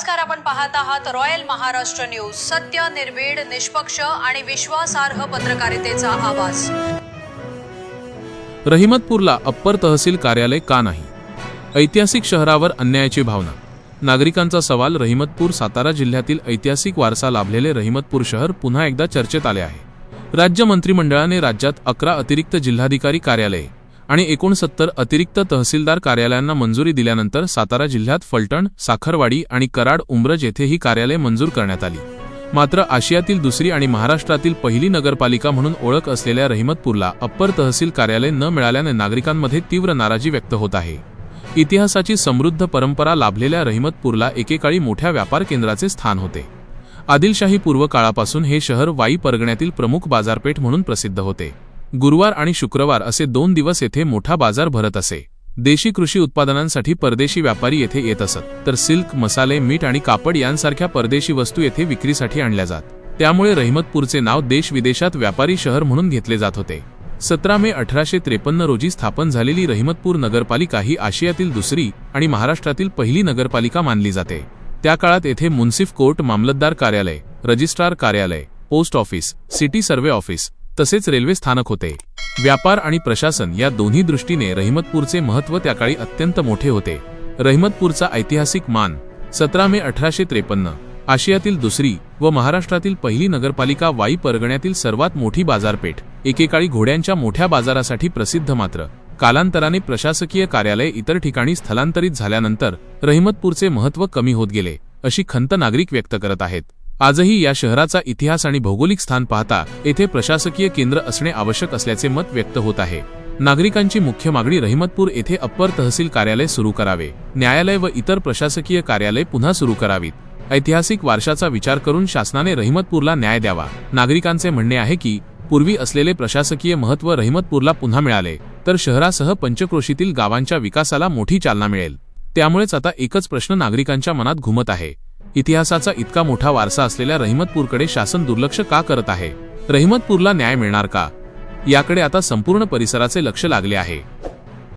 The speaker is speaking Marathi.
नमस्कार, आपण पाहत आहात रॉयल महाराष्ट्र न्यूज। सत्य, निर्भीड, निष्पक्ष आणि विश्वासार्ह पत्रकारितेचा आवाज। रहिमतपूरला अप्पर तहसील कार्यालय का नाही? ऐतिहासिक शहरावर अन्यायाची भावना। नागरिकांचा सवाल। रहिमतपूर सातारा जिल्ह्यातील ऐतिहासिक वारसा लाभलेले रहिमतपूर शहर पुन्हा एकदा चर्चेत आले आहे। राज्य मंत्रिमंडळाने राज्यात 11 अतिरिक्त जिल्हाधिकारी कार्यालये आणि 69 अतिरिक्त तहसीलदार कार्यालयांना मंजुरी दिल्यानंतर सातारा जिल्ह्यात फलटण, साखरवाडी आणि कराड, उंब्रज येथे ही कार्यालये मंजूर करण्यात आली। मात्र आशियातील दुसरी आणि महाराष्ट्रातील पहिली नगरपालिका म्हणून ओळख असलेल्या रहिमतपूरला अप्पर तहसील कार्यालय न मिळाल्याने नागरिकांमध्ये तीव्र नाराजी व्यक्त होत आहे। इतिहासाची समृद्ध परंपरा लाभलेल्या रहिमतपूरला एकेकाळी मोठ्या व्यापार केंद्राचे स्थान होते। आदिलशाही पूर्व काळापासून हे शहर वाई परगण्यातील प्रमुख बाजारपेठ म्हणून प्रसिद्ध होते। गुरुवार आणि शुक्रवार असे 2 दिवस येथे मोठा बाजार भरत असे। देशी कृषी उत्पादनांसाठी परदेशी व्यापारी येथे येत असत, तर सिल्क, मसाले, मीठ आणि कापड यांसारख्या परदेशी वस्तू येथे विक्रीसाठी आणल्या जात। त्यामुळे रहिमतपूरचे नाव देश विदेशात व्यापारी शहर म्हणून घेतले जात होते। 17 मे 1853 रोजी स्थापन झालेली रहिमतपूर नगरपालिका ही आशियातील दुसरी आणि महाराष्ट्रातील पहिली नगरपालिका मानली जाते। त्या काळात येथे मुन्सिफ कोर्ट, मामलतदार कार्यालय, रजिस्ट्रार कार्यालय, post office, city survey office तसेच रेल्वे स्थानक होते। व्यापार आणि प्रशासन या दोन्ही दृष्टीने रहिमतपूरचे महत्त्व त्याकाळी अत्यंत मोठे होते। रहिमतपूरचा ऐतिहासिक मान। 17 मे 1853 आशियातील दुसरी व महाराष्ट्रातील पहिली नगरपालिका, वाई परगण्यातील सर्वात मोठी बाजारपेठ, एकेकाळी घोड्यांच्या मोठ्या बाजारासाठी प्रसिद्ध। मात्र कालांतराने प्रशासकीय कार्यालय इतर ठिकाणी स्थलांतरित झाल्यानंतर रहिमतपूरचे महत्त्व कमी होत गेले, अशी खंत नागरिक व्यक्त करत आहेत। आजही या शहराचा इतिहास आणि भौगोलिक स्थान पाहता येथे प्रशासकीय केंद्र असणे आवश्यक असल्याचे मत व्यक्त होत आहे। नागरिकांची मुख्य मागणी रहिमतपूर येथे अप्पर तहसील कार्यालय सुरू करावे, न्यायालय व इतर प्रशासकीय कार्यालय पुन्हा सुरू करावीत। ऐतिहासिक वारशाचा विचार करून शासनाने रहिमतपूरला न्याय द्यावा। नागरिकांचे म्हणणे आहे की पूर्वी असलेले प्रशासकीय महत्त्व रहिमतपूरला पुन्हा मिळाले तर शहरासह पंचक्रोशीतील गावांच्या विकासाला मोठी चालना मिळेल। त्यामुळेच आता एकच प्रश्न नागरिकांच्या मनात घुमत आहे, इतिहासाचा इतका मोठा वारसा असलेल्या रहिमतपूरकडे शासन दुर्लक्ष का करत आहे? रहिमतपूरला न्याय मिळणार का? याकडे आता संपूर्ण परिसराचे लक्ष लागले आहे।